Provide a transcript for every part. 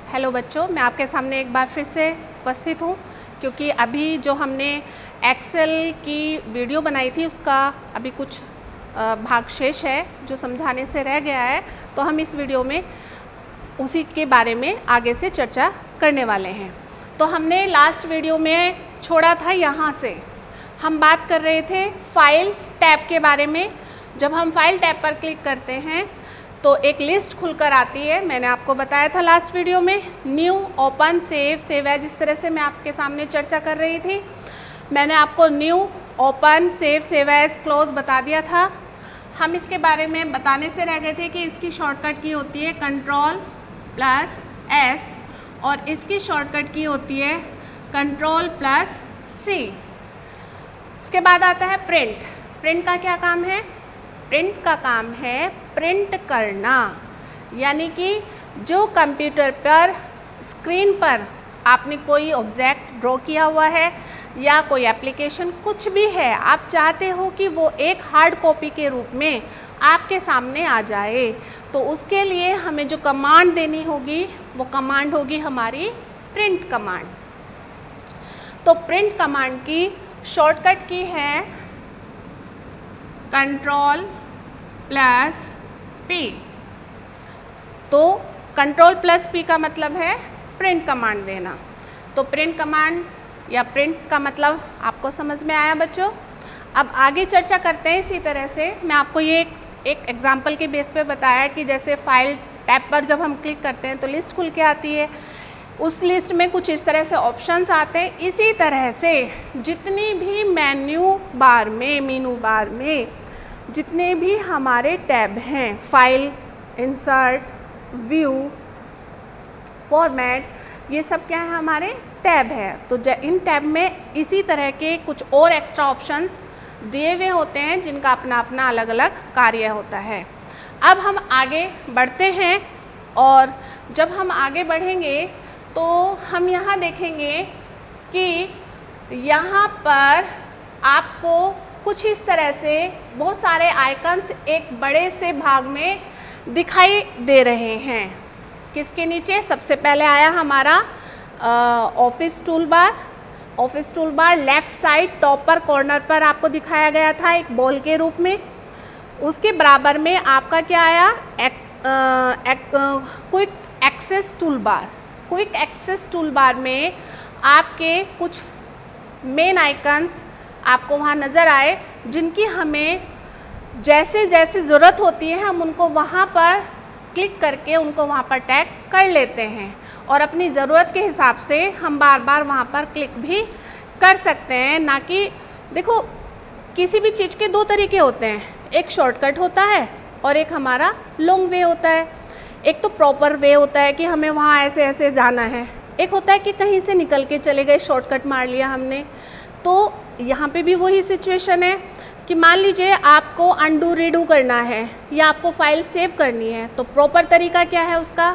Hello बच्चों, मैं आपके सामने एक बार फिर से उपस्थित हूँ क्योंकि अभी जो हमने एक्सेल की वीडियो बनाई थी उसका अभी कुछ भाग शेष है जो समझाने से रह गया है। तो हम इस वीडियो में उसी के बारे में आगे से चर्चा करने वाले हैं। तो हमने लास्ट वीडियो में छोड़ा था, यहाँ से हम बात कर रहे थे फाइल टैब के बारे में। जब हम फाइल टैब पर क्लिक करते हैं तो एक लिस्ट खुलकर आती है। मैंने आपको बताया था लास्ट वीडियो में, न्यू, ओपन, सेव एज, इस तरह से मैं आपके सामने चर्चा कर रही थी। मैंने आपको new, open, save as, close बता दिया था। हम इसके बारे में बताने से रह गए थे कि इसकी शॉर्टकट की होती है Ctrl+S और इसकी शॉर्टकट की होती है Ctrl+C। इसके बाद आता है प्रिंट। प्रिंट का क्या काम है? प्रिंट का काम है प्रिंट करना, यानी कि जो कंप्यूटर पर स्क्रीन पर आपने कोई ऑब्जेक्ट ड्रॉ किया हुआ है या कोई एप्लीकेशन कुछ भी है, आप चाहते हो कि वो एक हार्ड कॉपी के रूप में आपके सामने आ जाए, तो उसके लिए हमें जो कमांड देनी होगी वो कमांड होगी हमारी प्रिंट कमांड। तो प्रिंट कमांड की शॉर्टकट की है Ctrl+P। तो Ctrl+P का मतलब है प्रिंट कमांड देना। तो प्रिंट कमांड या प्रिंट का मतलब आपको समझ में आया बच्चों? अब आगे चर्चा करते हैं। इसी तरह से मैं आपको ये एक एग्जाम्पल के बेस पे बताया कि जैसे फाइल टैब पर जब हम क्लिक करते हैं तो लिस्ट खुल के आती है। उस लिस्ट में कुछ इस तरह से ऑप्शंस आते हैं। इसी तरह से जितनी भी मेनू बार में जितने भी हमारे टैब हैं, फाइल, इंसर्ट, व्यू, फॉर्मेट, ये सब क्या है? हमारे टैब है। तो इन टैब में इसी तरह के कुछ और एक्स्ट्रा ऑप्शंस दिए हुए होते हैं जिनका अपना अपना अलग अलग कार्य होता है। अब हम आगे बढ़ते हैं और जब हम आगे बढ़ेंगे तो हम यहाँ देखेंगे कि यहाँ पर आपको कुछ इस तरह से बहुत सारे आइकन्स एक बड़े से भाग में दिखाई दे रहे हैं। किसके नीचे? सबसे पहले आया हमारा office tool bar. Office tool bar left side top पर कॉर्नर पर आपको दिखाया गया था एक बॉल के रूप में। उसके बराबर में आपका क्या आया? Quick access tool bar. Quick access tool bar में आपके कुछ मेन आइकन्स आपको वहाँ नज़र आए जिनकी हमें जैसे जैसे ज़रूरत होती है हम उनको वहाँ पर क्लिक करके उनको वहाँ पर टैग कर लेते हैं और अपनी ज़रूरत के हिसाब से हम बार बार वहाँ पर क्लिक भी कर सकते हैं। ना कि देखो, किसी भी चीज़ के दो तरीके होते हैं, एक शॉर्टकट होता है और एक हमारा लॉन्ग वे होता है। एक तो प्रॉपर वे होता है कि हमें वहाँ ऐसे ऐसे जाना है, एक होता है कि कहीं से निकल के चले गए, शॉर्टकट मार लिया हमने। तो यहाँ पे भी वही सिचुएशन है कि मान लीजिए आपको अनडू रीडू करना है या आपको फ़ाइल सेव करनी है, तो प्रॉपर तरीका क्या है उसका?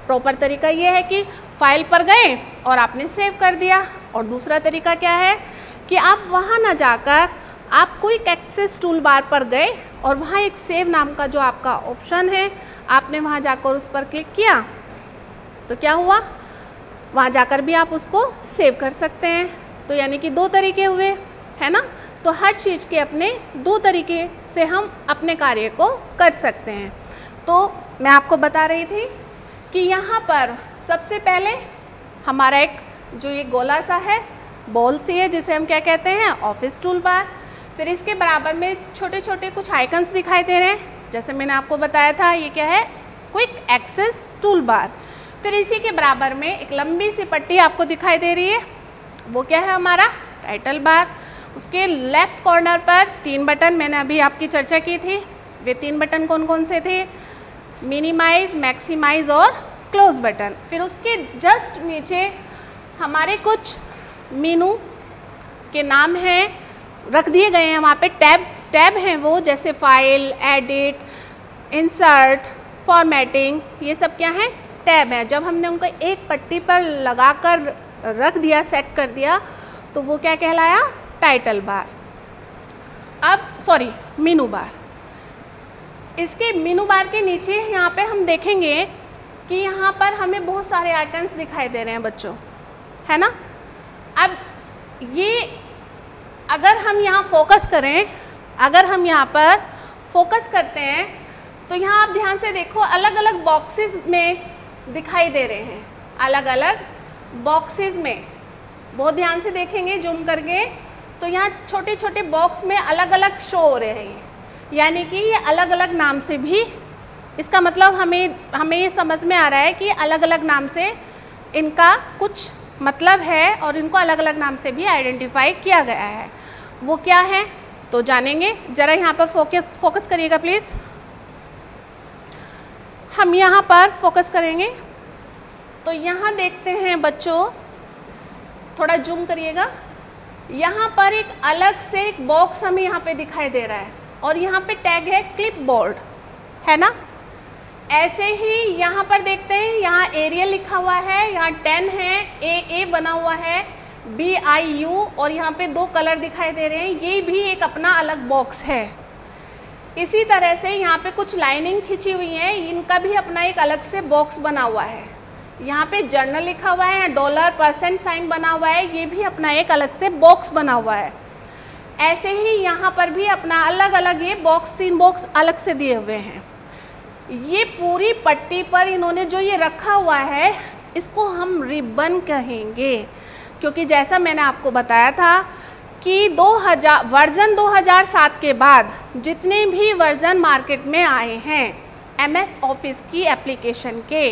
प्रॉपर तरीका ये है कि फाइल पर गए और आपने सेव कर दिया। और दूसरा तरीका क्या है कि आप वहाँ ना जाकर आप क्विक एक्सेस टूल बार पर गए और वहाँ एक सेव नाम का जो आपका ऑप्शन है, आपने वहाँ जाकर उस पर क्लिक किया तो क्या हुआ? वहाँ जाकर भी आप उसको सेव कर सकते हैं। तो यानी कि दो तरीके हुए, है ना? तो हर चीज़ के अपने दो तरीके से हम अपने कार्य को कर सकते हैं। तो मैं आपको बता रही थी कि यहाँ पर सबसे पहले हमारा एक जो ये गोला सा है, बॉल सी है, जिसे हम क्या कहते हैं? Office tool bar. फिर इसके बराबर में छोटे छोटे कुछ आइकन्स दिखाई दे रहे हैं, जैसे मैंने आपको बताया था, ये क्या है? Quick access tool bar. फिर इसी के बराबर में एक लंबी सी पट्टी आपको दिखाई दे रही है, वो क्या है? हमारा टाइटल बार। उसके लेफ़्ट कॉर्नर पर 3 बटन मैंने अभी आपकी चर्चा की थी। वे 3 बटन कौन कौन से थे? मिनिमाइज, मैक्सिमाइज और क्लोज बटन। फिर उसके जस्ट नीचे हमारे कुछ मेनू के नाम हैं, रख दिए गए हैं वहाँ पे। टैब हैं वो, जैसे फाइल, एडिट, इंसर्ट, फॉर्मेटिंग, ये सब क्या है? टैब हैं। जब हमने उनको एक पट्टी पर लगाकर रख दिया, सेट कर दिया, तो वो क्या कहलाया? Title bar. अब मेनू बार। इसके मेनू बार के नीचे यहाँ पे हम देखेंगे कि यहाँ पर हमें बहुत सारे आइकन्स दिखाई दे रहे हैं बच्चों, है ना। अब ये अगर हम यहाँ फोकस करें, अगर हम यहाँ पर फोकस करते हैं तो यहाँ आप ध्यान से देखो, अलग अलग बॉक्सेस में दिखाई दे रहे हैं, अलग अलग बॉक्सेस में। बहुत ध्यान से देखेंगे जूम करके तो यहाँ छोटे छोटे बॉक्स में अलग अलग शो हो रहे हैं, यानी कि ये अलग अलग नाम से भी, इसका मतलब हमें ये समझ में आ रहा है कि अलग अलग नाम से इनका कुछ मतलब है और इनको अलग अलग नाम से भी आइडेंटिफाई किया गया है। वो क्या है तो जानेंगे। ज़रा यहाँ पर फोकस करिएगा प्लीज़। हम यहाँ पर फोकस करेंगे तो यहाँ देखते हैं बच्चों, थोड़ा जूम करिएगा, यहाँ पर एक अलग से एक बॉक्स हमें यहाँ पे दिखाई दे रहा है और यहाँ पे टैग है क्लिपबोर्ड, है ना। ऐसे ही यहाँ पर देखते हैं, यहाँ एरियल लिखा हुआ है, यहाँ 10 है, ए बना हुआ है, BIU, और यहाँ पे 2 कलर दिखाई दे रहे हैं, ये भी एक अपना अलग बॉक्स है। इसी तरह से यहाँ पे कुछ लाइनिंग खिंची हुई है, इनका भी अपना एक अलग से बॉक्स बना हुआ है। यहाँ पे जर्नल लिखा हुआ है, $% साइन बना हुआ है, ये भी अपना एक अलग से बॉक्स बना हुआ है। ऐसे ही यहाँ पर भी अपना अलग अलग ये बॉक्स, 3 बॉक्स अलग से दिए हुए हैं। ये पूरी पट्टी पर इन्होंने जो ये रखा हुआ है इसको हम रिबन कहेंगे, क्योंकि जैसा मैंने आपको बताया था कि वर्जन 2007 के बाद जितने भी वर्जन मार्केट में आए हैं MS ऑफिस की एप्लीकेशन के,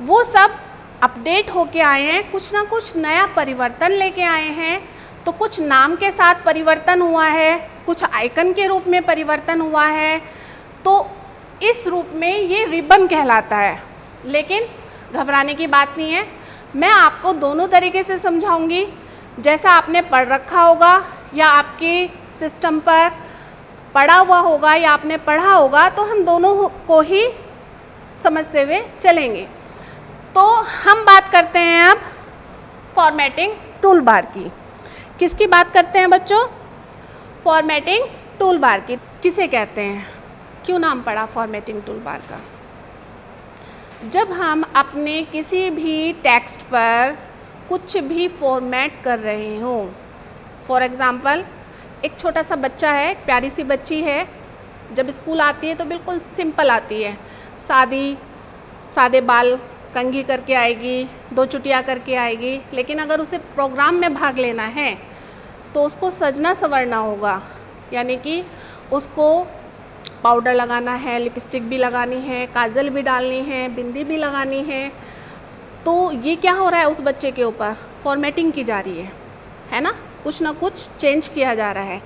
वो सब अपडेट होके आए हैं, कुछ ना कुछ नया परिवर्तन लेके आए हैं। तो कुछ नाम के साथ परिवर्तन हुआ है, कुछ आइकन के रूप में परिवर्तन हुआ है, तो इस रूप में ये रिबन कहलाता है। लेकिन घबराने की बात नहीं है, मैं आपको दोनों तरीके से समझाऊंगी। जैसा आपने पढ़ रखा होगा या आपके सिस्टम पर पढ़ा हुआ होगा या आपने पढ़ा होगा, तो हम दोनों को ही समझते हुए चलेंगे। तो हम बात करते हैं अब फॉर्मेटिंग टूल बार की। किसकी बात करते हैं बच्चों? फॉर्मेटिंग टूल बार की। किसे कहते हैं, क्यों नाम पड़ा फॉर्मेटिंग टूल बार का? जब हम अपने किसी भी टेक्स्ट पर कुछ भी फॉर्मेट कर रहे हो, फॉर एग्ज़ाम्पल एक छोटा सा बच्चा है, एक प्यारी सी बच्ची है, जब स्कूल आती है तो बिल्कुल सिंपल आती है, सादे बाल कंघी करके आएगी, 2 चुटिया करके आएगी। लेकिन अगर उसे प्रोग्राम में भाग लेना है तो उसको सजना संवरना होगा, यानी कि उसको पाउडर लगाना है, लिपस्टिक भी लगानी है, काजल भी डालनी है, बिंदी भी लगानी है। तो ये क्या हो रहा है, उस बच्चे के ऊपर फॉर्मेटिंग की जा रही है ना, कुछ ना कुछ चेंज किया जा रहा है।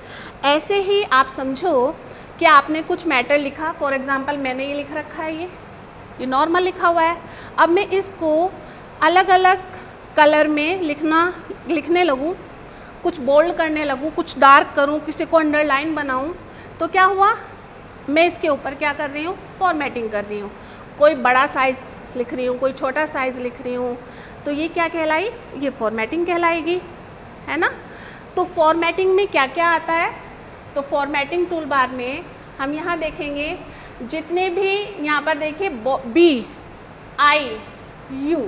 ऐसे ही आप समझो कि आपने कुछ मैटर लिखा, फॉर एग्ज़ाम्पल मैंने ये लिख रखा है, ये नॉर्मल लिखा हुआ है। अब मैं इसको अलग अलग कलर में लिखने लगूँ, कुछ बोल्ड करने लगूँ, कुछ डार्क करूँ, किसी को अंडरलाइन बनाऊँ, तो क्या हुआ, मैं इसके ऊपर क्या कर रही हूँ, फॉर्मेटिंग कर रही हूँ। कोई बड़ा साइज़ लिख रही हूँ, कोई छोटा साइज़ लिख रही हूँ, तो ये क्या कहलाई, ये फॉर्मेटिंग कहलाएगी, है ना। तो फॉर्मेटिंग में क्या क्या आता है, तो फॉर्मेटिंग टूल बार में हम यहाँ देखेंगे, जितने भी यहाँ पर देखिए BIU,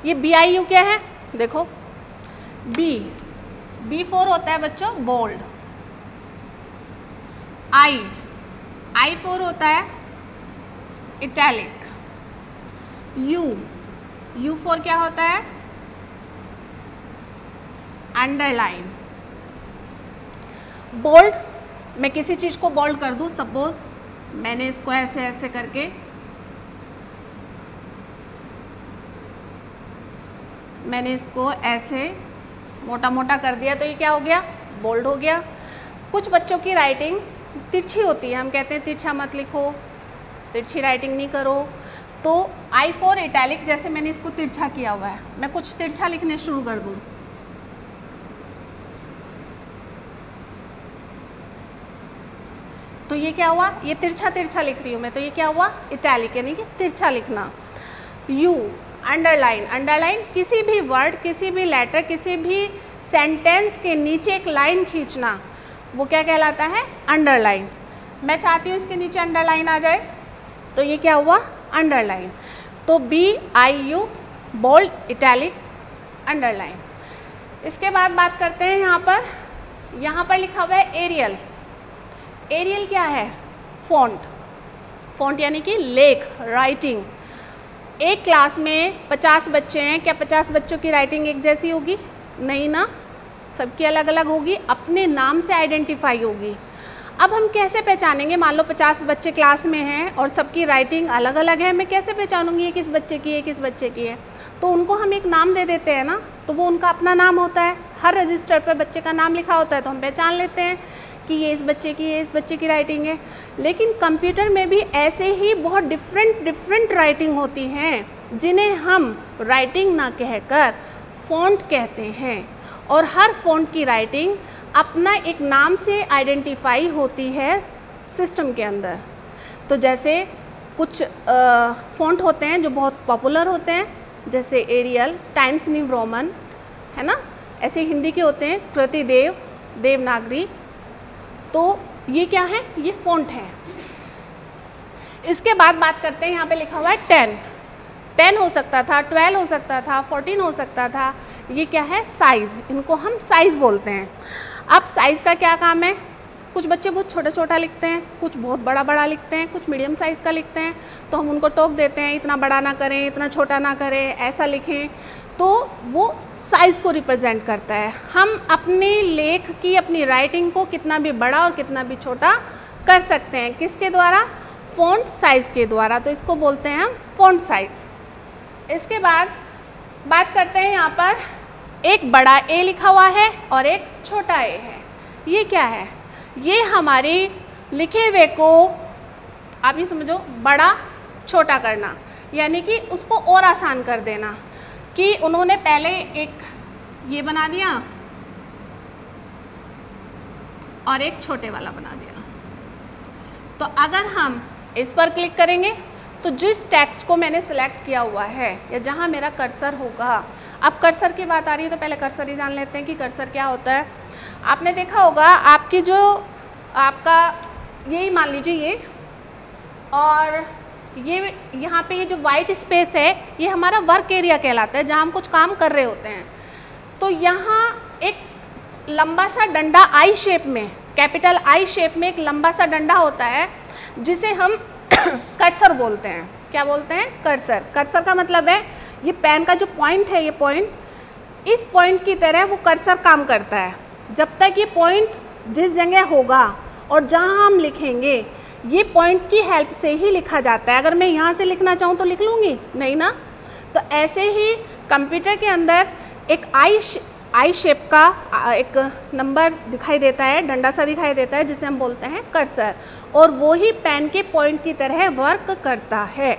ये BIU क्या है, देखो B4 होता है बच्चों बोल्ड, I4 होता है इटैलिक, U4 क्या होता है, अंडरलाइन। बोल्ड, मैं किसी चीज़ को बोल्ड कर दूँ, सपोज मैंने इसको ऐसे करके मैंने इसको ऐसे मोटा मोटा कर दिया, तो ये क्या हो गया, बोल्ड हो गया। कुछ बच्चों की राइटिंग तिरछी होती है, हम कहते हैं तिरछा मत लिखो, तिरछी राइटिंग नहीं करो, तो I4 इटैलिक, जैसे मैंने इसको तिरछा किया हुआ है, मैं कुछ तिरछा लिखने शुरू कर दूँ, तो ये क्या हुआ, ये तिरछा लिख रही हूँ मैं, तो ये क्या हुआ, इटैलिक, यानी कि तिरछा लिखना। U अंडरलाइन, किसी भी वर्ड, किसी भी लेटर, किसी भी सेंटेंस के नीचे एक लाइन खींचना, वो क्या कहलाता है, अंडरलाइन। मैं चाहती हूँ इसके नीचे अंडरलाइन आ जाए, तो ये क्या हुआ, अंडरलाइन। तो BIU बोल्ड, इटैलिक, अंडरलाइन। इसके बाद बात करते हैं यहाँ पर लिखा हुआ है एरियल। एरियल क्या है? फॉन्ट। फॉन्ट यानी कि लेख, राइटिंग। एक क्लास में 50 बच्चे हैं, क्या 50 बच्चों की राइटिंग एक जैसी होगी? नहीं ना, सबकी अलग अलग होगी, अपने नाम से आइडेंटिफाई होगी। अब हम कैसे पहचानेंगे? मान लो 50 बच्चे क्लास में हैं और सबकी राइटिंग अलग अलग है, मैं कैसे पहचानूंगी ये किस बच्चे की है, किस बच्चे की है? तो उनको हम एक नाम दे देते हैं ना, तो वो उनका अपना नाम होता है। हर रजिस्टर पर बच्चे का नाम लिखा होता है, तो हम पहचान लेते हैं कि ये इस बच्चे की है, इस बच्चे की राइटिंग है। लेकिन कंप्यूटर में भी ऐसे ही बहुत डिफरेंट राइटिंग होती हैं, जिन्हें हम राइटिंग ना कहकर फ़ॉन्ट कहते हैं। और हर फ़ॉन्ट की राइटिंग अपना एक नाम से आइडेंटिफाई होती है सिस्टम के अंदर। तो जैसे कुछ फ़ॉन्ट होते हैं जो बहुत पॉपुलर होते हैं, जैसे एरियल, टाइम्स न्यू रोमन, है ना। ऐसे हिंदी के होते हैं कृतिदेव, देवनागरी। तो ये क्या है? ये फ़ॉन्ट है। इसके बाद बात करते हैं, यहाँ पे लिखा हुआ है 10 हो सकता था, 12 हो सकता था, 14 हो सकता था। ये क्या है? साइज़। इनको हम साइज़ बोलते हैं। अब साइज़ का क्या काम है? कुछ बच्चे बहुत छोटा छोटा लिखते हैं, कुछ बहुत बड़ा बड़ा लिखते हैं, कुछ मीडियम साइज़ का लिखते हैं, तो हम उनको टोक देते हैं, इतना बड़ा ना करें, इतना छोटा ना करें, ऐसा लिखें। तो वो साइज़ को रिप्रेजेंट करता है। हम अपने लेख की, अपनी राइटिंग को कितना भी बड़ा और कितना भी छोटा कर सकते हैं, किसके द्वारा? फ़ॉन्ट साइज़ के द्वारा। तो इसको बोलते हैं हम फ़ॉन्ट साइज़। इसके बाद बात करते हैं, यहाँ पर एक बड़ा ए लिखा हुआ है और एक छोटा ए है। ये क्या है? ये हमारे लिखे हुए को, आप ये समझो, बड़ा छोटा करना, यानी कि उसको और आसान कर देना। कि उन्होंने पहले एक ये बना दिया और एक छोटे वाला बना दिया। तो अगर हम इस पर क्लिक करेंगे तो जिस टेक्स्ट को मैंने सेलेक्ट किया हुआ है या जहाँ मेरा कर्सर होगा, अब कर्सर की बात आ रही है तो पहले कर्सर ही जान लेते हैं कि कर्सर क्या होता है। आपने देखा होगा आपकी जो आपका यही मान लीजिए ये, और ये यहाँ पे ये जो वाइट स्पेस है ये हमारा वर्क एरिया कहलाता है, जहाँ हम कुछ काम कर रहे होते हैं। तो यहाँ एक लंबा सा डंडा आई शेप में, कैपिटल आई शेप में एक लंबा सा डंडा होता है जिसे हम कर्सर बोलते हैं। क्या बोलते हैं? कर्सर। कर्सर का मतलब है ये पेन का जो पॉइंट है, ये पॉइंट, इस पॉइंट की तरह वो कर्सर काम करता है। जब तक ये पॉइंट जिस जगह होगा और जहाँ हम लिखेंगे, ये पॉइंट की हेल्प से ही लिखा जाता है। अगर मैं यहाँ से लिखना चाहूँ तो लिख लूँगी? नहीं ना। तो ऐसे ही कंप्यूटर के अंदर एक आई शेप का एक नंबर दिखाई देता है, डंडा सा दिखाई देता है, जिसे हम बोलते हैं कर्सर, और वो ही पेन के पॉइंट की तरह वर्क करता है।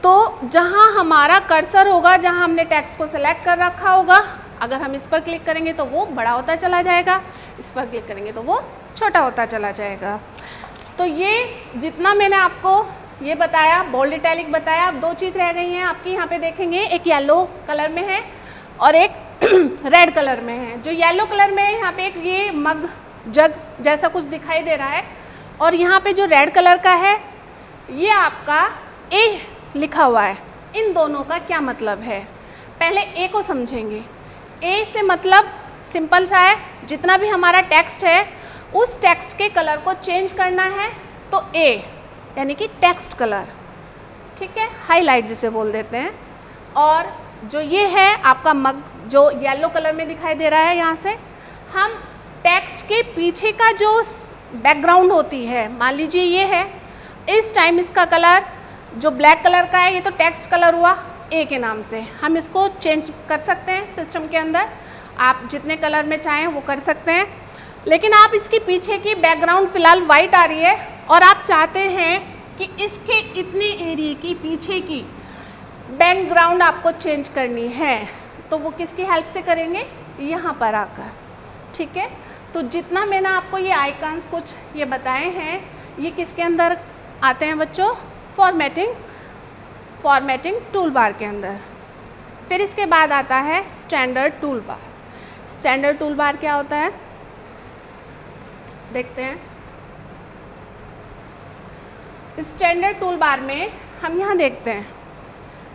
तो जहाँ हमारा कर्सर होगा, जहाँ हमने टेक्स्ट को सेलेक्ट कर रखा होगा, अगर हम इस पर क्लिक करेंगे तो वो बड़ा होता चला जाएगा, इस पर क्लिक करेंगे तो वो छोटा होता चला जाएगा। तो ये जितना मैंने आपको ये बताया, बोल्ड इटैलिक बताया। अब दो चीज़ रह गई हैं आपकी, यहाँ पे देखेंगे, एक येलो कलर में है और एक रेड कलर में है। जो येलो कलर में है, यहाँ पे एक ये मग, जग जैसा कुछ दिखाई दे रहा है, और यहाँ पे जो रेड कलर का है ये आपका ए लिखा हुआ है। इन दोनों का क्या मतलब है? पहले ए को समझेंगे। ए से मतलब सिंपल सा है, जितना भी हमारा टेक्स्ट है उस टेक्स्ट के कलर को चेंज करना है तो ए यानी कि टेक्स्ट कलर, ठीक है, हाईलाइट जिसे बोल देते हैं। और जो ये है आपका मग, जो येलो कलर में दिखाई दे रहा है, यहाँ से हम टेक्स्ट के पीछे का जो बैकग्राउंड होती है, मान लीजिए ये है, इस टाइम इसका कलर जो ब्लैक कलर का है, ये तो टेक्स्ट कलर हुआ ए के नाम से। हम इसको चेंज कर सकते हैं सिस्टम के अंदर, आप जितने कलर में चाहें वो कर सकते हैं। लेकिन आप इसके पीछे की बैकग्राउंड फ़िलहाल वाइट आ रही है और आप चाहते हैं कि इसके इतने एरिया की पीछे की बैकग्राउंड आपको चेंज करनी है, तो वो किसकी हेल्प से करेंगे? यहाँ पर आकर, ठीक है। तो जितना मैंने आपको ये आइकन्स कुछ ये बताए हैं, ये किसके अंदर आते हैं बच्चों? फॉर्मेटिंग टूल बार के अंदर। फिर इसके बाद आता है standard tool bar. Standard tool bar क्या होता है देखते हैं। स्टैंडर्ड टूल बार में हम यहाँ देखते हैं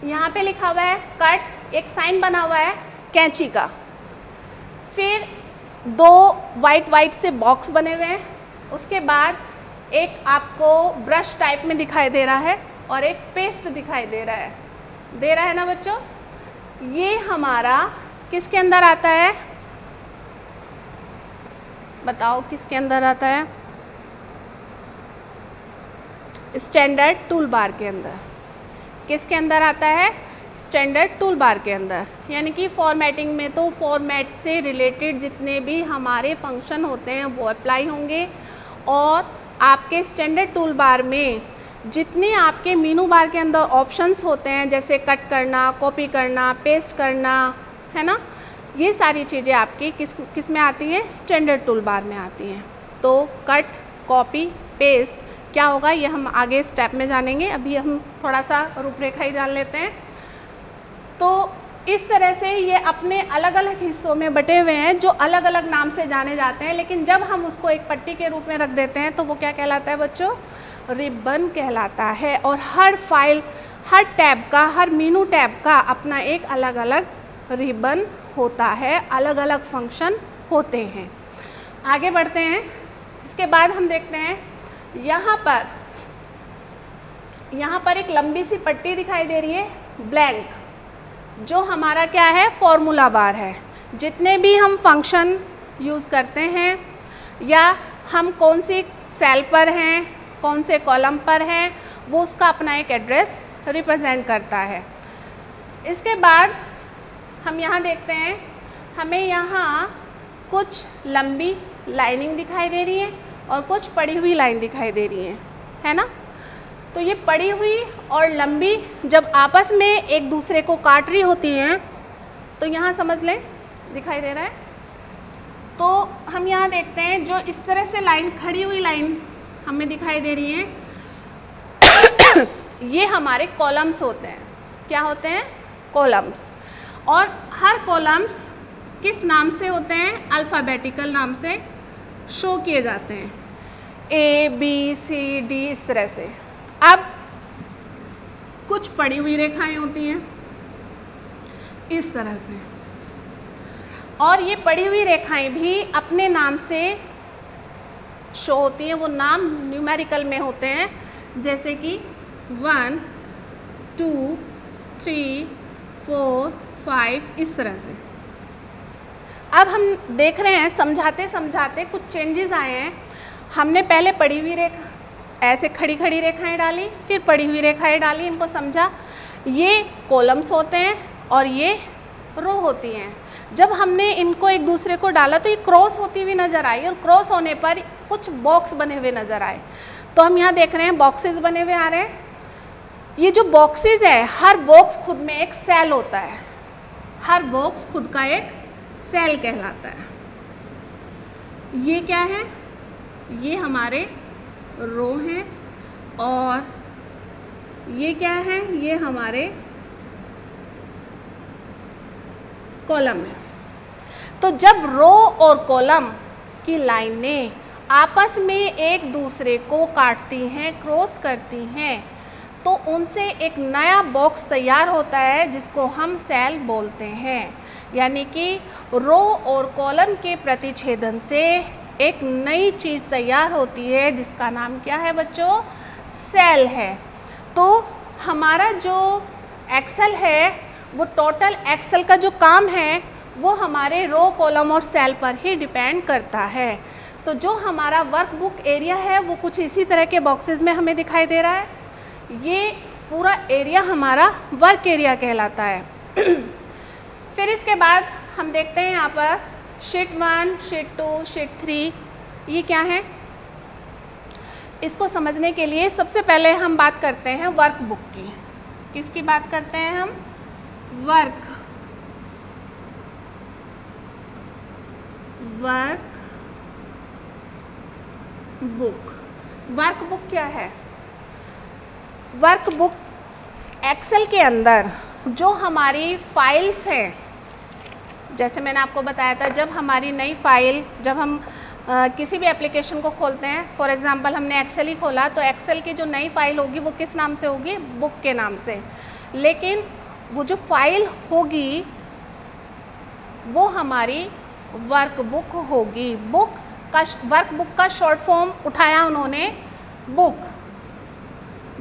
यहाँ पे लिखा हुआ है कट, एक साइन बना हुआ है कैंची का, फिर 2 वाइट से बॉक्स बने हुए हैं, उसके बाद एक आपको ब्रश टाइप में दिखाई दे रहा है और एक पेस्ट दिखाई दे रहा है ना बच्चों। ये हमारा किसके अंदर आता है, बताओ किसके अंदर आता है, स्टैंडर्ड टूल बार के अंदर। किसके अंदर आता है, स्टैंडर्ड टूल बार के अंदर। यानी कि फॉर्मेटिंग में तो फॉर्मेट से रिलेटेड जितने भी हमारे फंक्शन होते हैं वो अप्लाई होंगे, और आपके स्टैंडर्ड टूल बार में जितने आपके मीनू बार के अंदर ऑप्शंस होते हैं, जैसे कट करना, कॉपी करना, पेस्ट करना, है ना, ये सारी चीज़ें आपकी किस में आती हैं, स्टैंडर्ड टूल बार में आती हैं। तो कट, कॉपी, पेस्ट क्या होगा ये हम आगे स्टेप में जानेंगे, अभी हम थोड़ा सा रूपरेखा ही जान लेते हैं। तो इस तरह से ये अपने अलग अलग हिस्सों में बटे हुए हैं जो अलग अलग नाम से जाने जाते हैं, लेकिन जब हम उसको एक पट्टी के रूप में रख देते हैं तो वो क्या कहलाता है बच्चों, रिबन कहलाता है। और हर फाइल, हर टैब का, हर मीनू टैब का अपना एक अलग अलग रिबन होता है, अलग अलग फंक्शन होते हैं। आगे बढ़ते हैं। इसके बाद हम देखते हैं यहाँ पर एक लंबी सी पट्टी दिखाई दे रही है ब्लैंक, जो हमारा क्या है, फॉर्मूला बार है। जितने भी हम फंक्शन यूज़ करते हैं या हम कौन सी सेल पर हैं, कौन से कॉलम पर हैं, वो उसका अपना एक एड्रेस रिप्रेजेंट करता है। इसके बाद हम यहाँ देखते हैं, हमें यहाँ कुछ लंबी लाइनिंग दिखाई दे रही है और कुछ पड़ी हुई लाइन दिखाई दे रही है ना। तो ये पड़ी हुई और लंबी जब आपस में एक दूसरे को काट रही होती हैं तो यहाँ समझ लें दिखाई दे रहा है। तो हम यहाँ देखते हैं जो इस तरह से लाइन, खड़ी हुई लाइन हमें दिखाई दे रही है ये हमारे कॉलम्स होते हैं। क्या होते हैं, कॉलम्स। और हर कॉलम्स किस नाम से होते हैं, अल्फ़ाबेटिकल नाम से शो किए जाते हैं, A B C D इस तरह से। अब कुछ पड़ी हुई रेखाएं होती हैं इस तरह से, और ये पड़ी हुई रेखाएं भी अपने नाम से शो होती हैं, वो नाम न्यूमेरिकल में होते हैं, जैसे कि 1 2 3 4 5 इस तरह से। अब हम देख रहे हैं समझाते समझाते कुछ चेंजेस आए हैं। हमने पहले पड़ी हुई रेखा, ऐसे खड़ी खड़ी रेखाएं डाली, फिर पड़ी हुई रेखाएं डाली, इनको समझा। ये कॉलम्स होते हैं और ये रो होती हैं। जब हमने इनको एक दूसरे को डाला तो ये क्रॉस होती हुई नज़र आई, और क्रॉस होने पर कुछ बॉक्स बने हुए नज़र आए। तो हम यहाँ देख रहे हैं बॉक्सेस बने हुए आ रहे हैं। ये जो बॉक्सेस है, हर बॉक्स खुद में एक सेल होता है, हर बॉक्स खुद का एक सेल कहलाता है। ये क्या है, ये हमारे रो हैं, और ये क्या है, ये हमारे कॉलम है। तो जब रो और कॉलम की लाइनें आपस में एक दूसरे को काटती हैं, क्रॉस करती हैं, तो उनसे एक नया बॉक्स तैयार होता है जिसको हम सेल बोलते हैं। यानी कि रो और कॉलम के प्रतिच्छेदन से एक नई चीज़ तैयार होती है जिसका नाम क्या है बच्चों, सेल है। तो हमारा जो एक्सेल है, वो टोटल एक्सेल का जो काम है वो हमारे रो, कॉलम और सेल पर ही डिपेंड करता है। तो जो हमारा वर्कबुक एरिया है वो कुछ इसी तरह के बॉक्सेस में हमें दिखाई दे रहा है। ये पूरा एरिया हमारा वर्क एरिया कहलाता है। फिर इसके बाद हम देखते हैं यहाँ पर शीट 1, शीट 2, शीट 3, ये क्या है। इसको समझने के लिए सबसे पहले हम बात करते हैं वर्कबुक की। किसकी बात करते हैं हम, वर्क बुक। वर्कबुक क्या है, वर्कबुक एक्सेल के अंदर जो हमारी फाइल्स हैं, जैसे मैंने आपको बताया था, जब हमारी नई फाइल, जब हम किसी भी एप्लीकेशन को खोलते हैं, फॉर एग्जांपल हमने एक्सेल ही खोला, तो एक्सेल की जो नई फाइल होगी वो किस नाम से होगी, बुक के नाम से। लेकिन वो जो फाइल होगी वो हमारी वर्कबुक होगी। वर्कबुक का शॉर्ट फॉर्म उठाया उन्होंने बुक।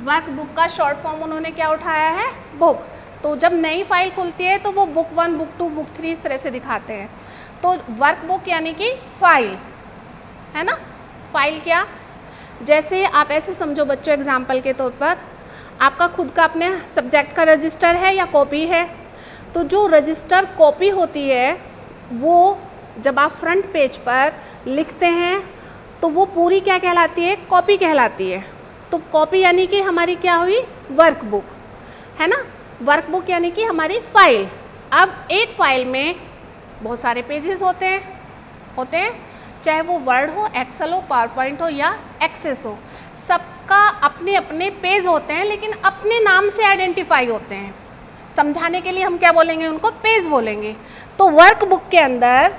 वर्कबुक का शॉर्ट फॉर्म उन्होंने क्या उठाया है? बुक। तो जब नई फाइल खुलती है तो वो बुक 1, बुक 2, बुक 3 इस तरह से दिखाते हैं। तो वर्कबुक यानी कि फाइल है ना। फाइल क्या, जैसे आप ऐसे समझो बच्चों, एग्जाम्पल के तौर पर आपका खुद का अपने सब्जेक्ट का रजिस्टर है या कॉपी है। तो जो रजिस्टर कॉपी होती है वो जब आप फ्रंट पेज पर लिखते हैं तो वो पूरी क्या कहलाती है? कॉपी कहलाती है। तो कॉपी यानी कि हमारी क्या हुई? वर्कबुक, है ना। वर्कबुक यानी कि हमारी फाइल। अब एक फाइल में बहुत सारे पेजेस होते हैं, चाहे वो वर्ड हो, एक्सेल हो, पावर पॉइंट हो या एक्सेस हो। सबका अपने अपने पेज होते हैं, लेकिन अपने नाम से आइडेंटिफाई होते हैं। समझाने के लिए हम क्या बोलेंगे? उनको पेज बोलेंगे। तो वर्कबुक के अंदर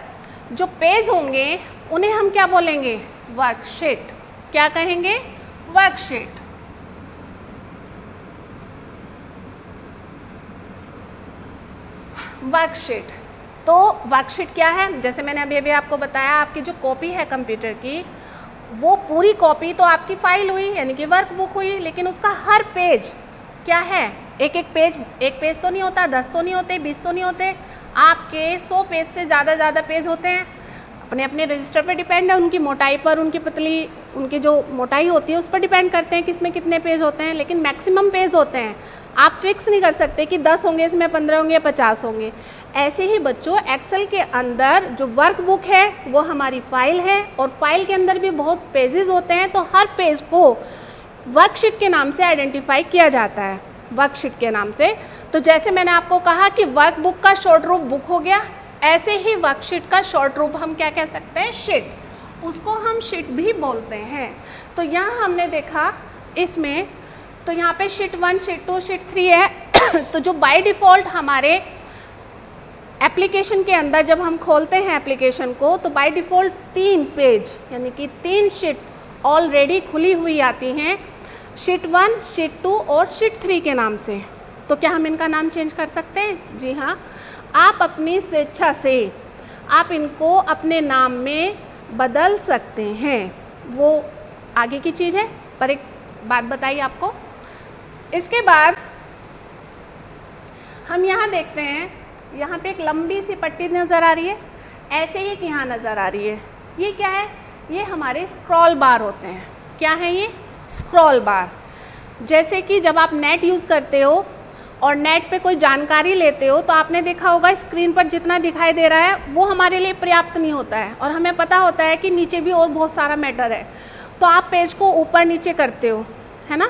जो पेज होंगे उन्हें हम क्या बोलेंगे? वर्कशीट। क्या कहेंगे? वर्कशीट। वर्कशीट। तो वर्कशीट क्या है? जैसे मैंने अभी आपको बताया, आपकी जो कॉपी है कंप्यूटर की, वो पूरी कॉपी तो आपकी फाइल हुई यानी कि वर्कबुक हुई, लेकिन उसका हर पेज क्या है? एक पेज तो नहीं होता, 10 तो नहीं होते, 20 तो नहीं होते, आपके 100 पेज से ज़्यादा पेज होते हैं। अपने अपने रजिस्टर पर डिपेंड है, उनकी मोटाई पर, उनकी जो मोटाई होती है उस पर डिपेंड करते हैं कि इसमें कितने पेज होते हैं, लेकिन मैक्सिमम पेज होते हैं। आप फिक्स नहीं कर सकते कि 10 होंगे, इसमें 15 होंगे, 50 होंगे। ऐसे ही बच्चों एक्सेल के अंदर जो वर्कबुक है वो हमारी फाइल है, और फाइल के अंदर भी बहुत पेजेस होते हैं। तो हर पेज को वर्कशीट के नाम से आइडेंटिफाई किया जाता है, वर्कशीट के नाम से। तो जैसे मैंने आपको कहा कि वर्कबुक का शॉर्ट रूप बुक हो गया, ऐसे ही वर्कशीट का शॉर्ट रूप हम क्या कह सकते हैं? शीट। उसको हम शीट भी बोलते हैं। तो यहाँ हमने देखा इसमें, तो यहाँ पे शीट 1, शीट 2, शीट 3 है। तो जो बाय डिफ़ॉल्ट हमारे एप्लीकेशन के अंदर जब हम खोलते हैं एप्लीकेशन को, तो बाय डिफ़ॉल्ट 3 पेज यानी कि 3 शीट ऑलरेडी खुली हुई आती हैं, शीट 1, शीट 2 और शीट 3 के नाम से। तो क्या हम इनका नाम चेंज कर सकते हैं? जी हाँ, आप अपनी स्वेच्छा से आप इनको अपने नाम में बदल सकते हैं। वो आगे की चीज़ है, पर एक बात बताइए आपको। इसके बाद हम यहाँ देखते हैं, यहाँ पे एक लंबी सी पट्टी नज़र आ रही है, ऐसे ही यहाँ नज़र आ रही है। ये क्या है? ये हमारे स्क्रॉल बार होते हैं। क्या है ये? स्क्रॉल बार। जैसे कि जब आप नेट यूज़ करते हो और नेट पे कोई जानकारी लेते हो, तो आपने देखा होगा स्क्रीन पर जितना दिखाई दे रहा है वो हमारे लिए पर्याप्त नहीं होता है, और हमें पता होता है कि नीचे भी और बहुत सारा मैटर है। तो आप पेज को ऊपर नीचे करते हो, है ना।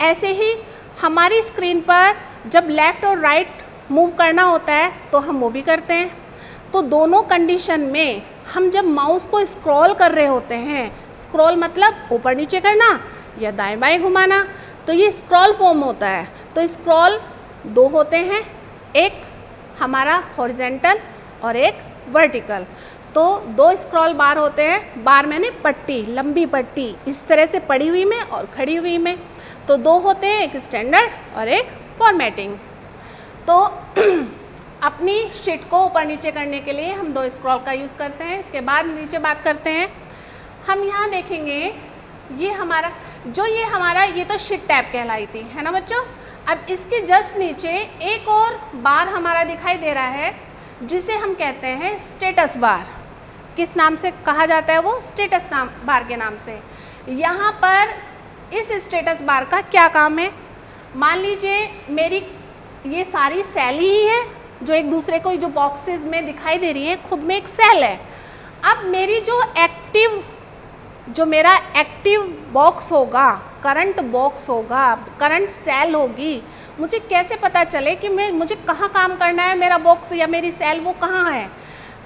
ऐसे ही हमारी स्क्रीन पर जब लेफ़्ट और राइट मूव करना होता है तो हम वो भी करते हैं। तो दोनों कंडीशन में हम जब माउस को स्क्रॉल कर रहे होते हैं, स्क्रॉल मतलब ऊपर नीचे करना या दाएं बाएं घुमाना, तो ये स्क्रॉल फॉर्म होता है। तो स्क्रॉल 2 होते हैं, एक हमारा हॉरिजेंटल और एक वर्टिकल। तो 2 स्क्रॉल बार होते हैं। बार मैंने पट्टी, लंबी पट्टी इस तरह से पड़ी हुई में और खड़ी हुई में। तो 2 होते हैं, एक स्टैंडर्ड और एक फॉर्मेटिंग। तो अपनी शीट को ऊपर नीचे करने के लिए हम 2 स्क्रॉल का यूज़ करते हैं। इसके बाद नीचे बात करते हैं। हम यहाँ देखेंगे ये हमारा ये तो शीट टैब कहलाई थी, है ना बच्चों। अब इसके जस्ट नीचे एक और बार हमारा दिखाई दे रहा है जिसे हम कहते हैं स्टेटस बार। किस नाम से कहा जाता है वो? स्टेटस बार के नाम से। यहाँ पर इस स्टेटस बार का क्या काम है? मान लीजिए मेरी ये सारी सेल ही है जो एक दूसरे को जो बॉक्सेस में दिखाई दे रही है, खुद में एक सेल है। अब मेरी जो मेरा एक्टिव बॉक्स होगा, करंट बॉक्स होगा, करंट सेल होगी, मुझे कैसे पता चले कि मुझे कहाँ काम करना है, मेरा बॉक्स या मेरी सेल वो कहाँ है?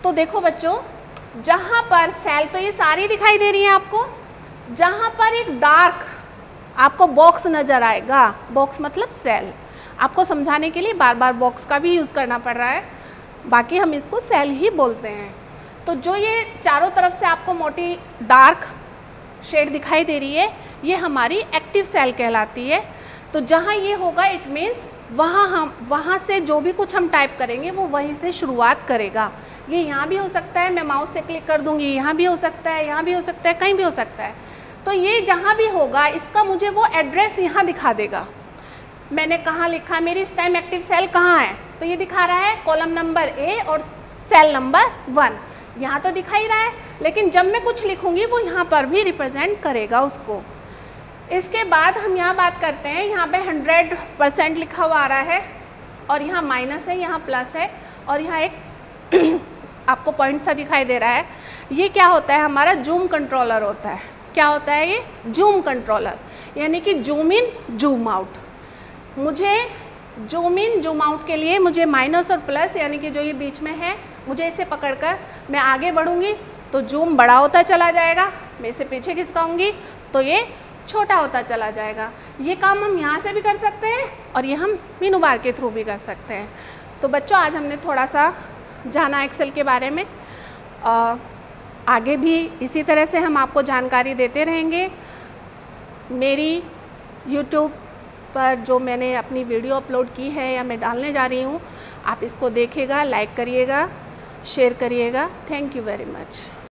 तो देखो बच्चों, जहाँ पर सेल तो ये सारी दिखाई दे रही है आपको, जहाँ पर एक डार्क आपको बॉक्स नज़र आएगा, बॉक्स मतलब सेल। आपको समझाने के लिए बार बार बॉक्स का भी यूज़ करना पड़ रहा है, बाकी हम इसको सेल ही बोलते हैं। तो जो ये चारों तरफ से आपको मोटी डार्क शेड दिखाई दे रही है, ये हमारी एक्टिव सेल कहलाती है। तो जहाँ ये होगा इट मीन्स वहाँ से जो भी कुछ हम टाइप करेंगे वो वहीं से शुरुआत करेगा। ये यहाँ भी हो सकता है, मैं माउस से क्लिक कर दूँगी, यहाँ भी हो सकता है, यहाँ भी हो सकता है, कहीं भी हो सकता है। तो ये जहाँ भी होगा इसका मुझे वो एड्रेस यहाँ दिखा देगा। मैंने कहाँ लिखा, मेरी इस टाइम एक्टिव सेल कहाँ है, तो ये दिखा रहा है कॉलम नंबर ए और सेल नंबर 1, यहाँ तो दिखा ही रहा है। लेकिन जब मैं कुछ लिखूँगी वो यहाँ पर भी रिप्रेजेंट करेगा उसको। इसके बाद हम यहाँ बात करते हैं, यहाँ पे 100% लिखा हुआ आ रहा है और यहाँ माइनस है, यहाँ प्लस है और यहाँ एक आपको पॉइंट सा दिखाई दे रहा है। ये क्या होता है, हमारा जूम कंट्रोलर होता है। क्या होता है ये? जूम कंट्रोलर, यानी कि जूम इन जूम आउट। मुझे जूम इन जूम आउट के लिए मुझे माइनस और प्लस यानी कि जो ये बीच में है, मुझे इसे पकड़कर मैं आगे बढ़ूँगी तो जूम बड़ा होता चला जाएगा, मैं इसे पीछे खिसकाऊँगी तो ये छोटा होता चला जाएगा। ये काम हम यहाँ से भी कर सकते हैं और ये हम मेनू बार के थ्रू भी कर सकते हैं। तो बच्चों, आज हमने थोड़ा सा जाना एक्सेल के बारे में। आगे भी इसी तरह से हम आपको जानकारी देते रहेंगे। मेरी YouTube पर जो मैंने अपनी वीडियो अपलोड की है या मैं डालने जा रही हूँ, आप इसको देखिएगा, लाइक करिएगा, शेयर करिएगा। Thank you very much.